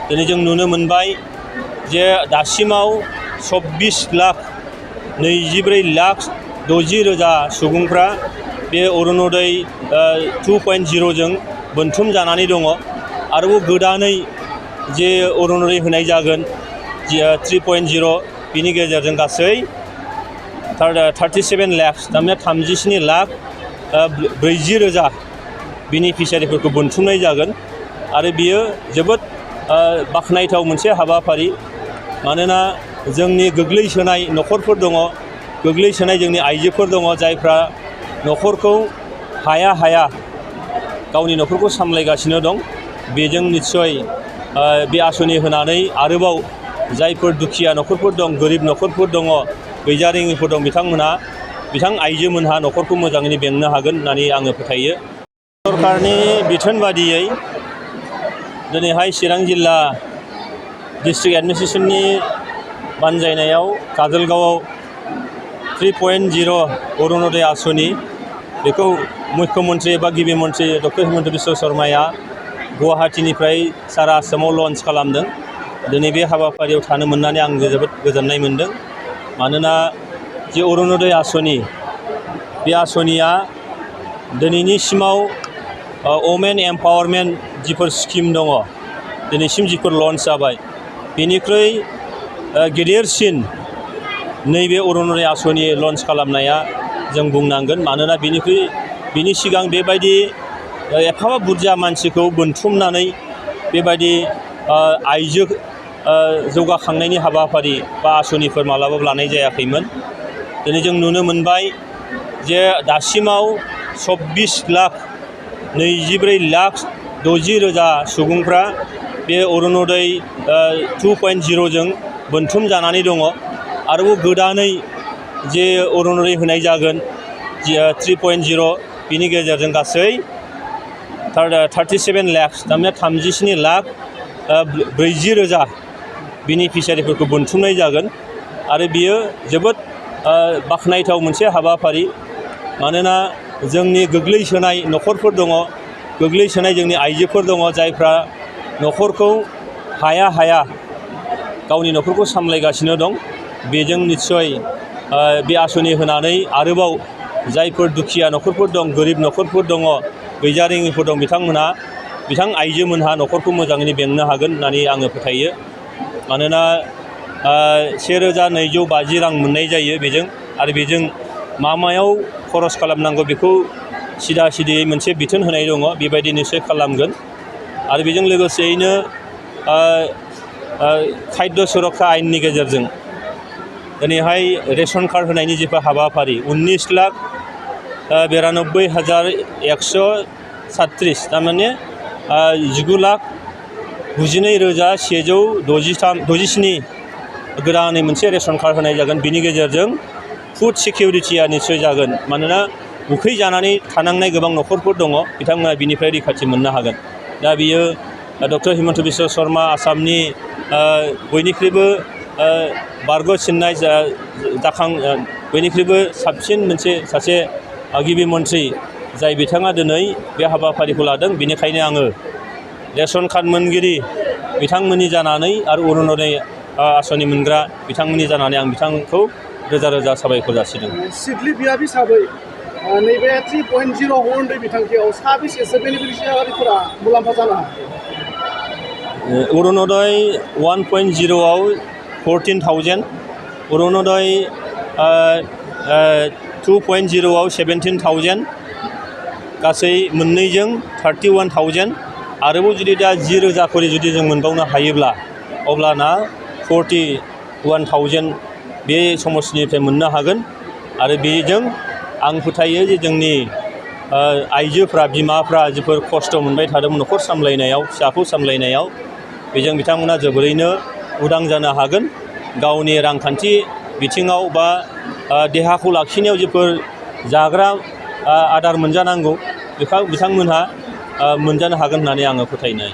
दिनै जों नुनो मोनबाय जे दासिमाव 24,24,60,000 सुबुंफ्रा बे अरुणोदय 2.0 जों बोनथुम जानानै दङ। आरोबाव गोदानै जे अरुणोदय होनाय जागोन 3.0 बिनि गेजेरजों गासै 37 लाख थारमाने 37,40,000 बेनिफिसियारिफोरखौ बोनथुमनाय जागोन। आरो बियो जोबोद बाख्नायथाव मोनसे हाबाफारि। मानोना जोंनि गोग्लैसोनाय न'खरफोर दङ, गोग्लैसोनाय जोंनि आइजोफोर दङ, जायफ्रा न'खरखौ हाया गावनि न'खरखौ सामलायगासिनो दं। बेजों निस्सय बे आसनि होनानै आरोबाव जायफोर दुखिया न'खरफोर दं, गोरिब न'खरफोर दङ, गैजारोङिफोर दं, बिथां आइजोमोनहा न'खरखौ मोजाङैनो बेंनो हागोन होननानै आङो फोथायो। सरकारनि बिथोन बादियै दिनैहाय चिरां जिल्ला डिस्ट्रिक्ट एडमिनिस्ट्रेसननि बानजायनायाव काजलगावआव 3.0 अरुणोदय आसनि बेखौ मुख्यमन्त्रि एबा गिबि मन्त्रि डक्टर हिमन्त बिश्व शर्माया गुवाहाटीनिफ्राय सारा आसामाव लन्च खालामदों। दिनै बे हाबाफारियाव थानो मोननानै आं जोबोद गोजोननाय मोनदों। मानोना जे अरुणोदय आसनि बे आसनिया दिनैनिसिमाव वमेन एम्पावारमेन्ट जिफोर स्किम दङ, दिनैसिम जिफोर लन्च जाबाय, बेनिख्रुइ गेदेरसिन नैबे अरुणोदय आसनि लन्च खालामनाया जों बुंनांगोन। मानोना बिनि सिगां बेबायदि एफाबां बुरजा मानसिखौ बोनथुमनानै बेबायदि आइजो जौगाखांनायनि हाबाफारि बा आसनिफोर मालाबाबो लानाय जायाखैमोन। दिनै जों नुनो मोनबाय जे दासिमाव 24,24,60,000 सुबुंफ्रा बे अरुणोदय 2.0 जों बोनथुम जानानै दङ। आरोबाव गोदानै जे अरुणोदय होनाय जागोन 3.0 बिनि गेजेरजों गासै 37 लाख थारमाने 37,40,000 बेनिफिसियारिफोरखौ बोनथुमनाय जागोन। आरो बियो जोबोद बाख्नायथाव मोनसे हाबाफारि। मानोना जोंनि गोग्लैसोनाय न'खरफोर दङ, गोग्लैसोनाय जोंनि आइजोफोर दङ, जायफ्रा न'खरखौ हाया गावनि न'खरखौ सामलायगासिनो दं। बेजों निस्सय बे आसनि होनानै आरोबाव जायफोर दुखिया न'खरफोर दं, गोरिब न'खरफोर दङ, गैजारोङिफोर दं, बिथां आइजोमोनहा न'खरखौ मोजाङैनो बेंनो हागोन होननानै आङो फोथायो। मानोना 1,250 रां मोननाय जायो बेजों। आरो बेजों मायाव खरस खालामनांगौ बेखौ सिदायै मोनसे बिथोन होनाय दङ, बेबायदि निस्सय खालामगोन। आरो बेजों लोगोसेयैनो खाद्य सुरक्षा आयेननि गेजेरजों दिनैहाय रेशन कार्ड होनायनि जिफोर हाबाफारि 19,92,136 थारमाने 19,99,167 गोदानै मोनसे रेशन कार्ड होनाय जागोन। बिनि गेजेरजों फुड सिकिउरिटिया निस्सय जागोन। मानोना उखै जानानै थानांनाय गोबां न'खरफोर दङ, बिथांमोना बिनिफ्राय रैखाथि मोननो हागोन। दा बियो डक्टर हिमन्त बिश्व शर्मा आसामनि बयनिख्रुइबो बारग'सिननाय बयनिख्रुइबो साबसिन सासे गिबि मन्त्रि जाय बिथाङा दिनै बे हाबाफारिखौ लादों। बेनिखायनो आङो रेशन कार्ड मोनगिरि बिथांमोननि जानानै आरो अरुणोदय आसनि मोनग्रा बिथांमोननि जानानै आं बिथांखौ रोजा साबायखर जासिदों। सिडली बियाब हिसाबै नैबे 3.0 अरुणोदय बिथांखियाव साबेसेसो बेनिफिसियारिफोरा मुलाम्फा जानो हायो? अरुणोदय 1.0 आव 14,000, अरुणोदय 2.0 आव 17,000, गासै मोननैजों 31,000। आरोबाव जुदि दा 10,000 खरि जुदि जों मोनबावनो हायोब्ला अब्लाना 41,000 बे समस्थिनिफ्राय मोननो हागोन। आरो बेजों आं फोथायो जे जोंनि आइजोफ्रा, बिमाफ्रा जिफोर खस्थ' मोनबाय थादोंमोन न'खर सामलायनायाव, फिसाखौ सामलायनायाव, बेजों बिथांमोना जोबोरैनो उदां जानो हागोन। गावनि रांखान्थि बिथिङाव बा देहाखौ लाखिनायाव जिफोर जाग्रा आदार मोनजानांगौ बेखौ बिथांमोनहा मोनजानो हागोन होननानै आङो फोथायनाय।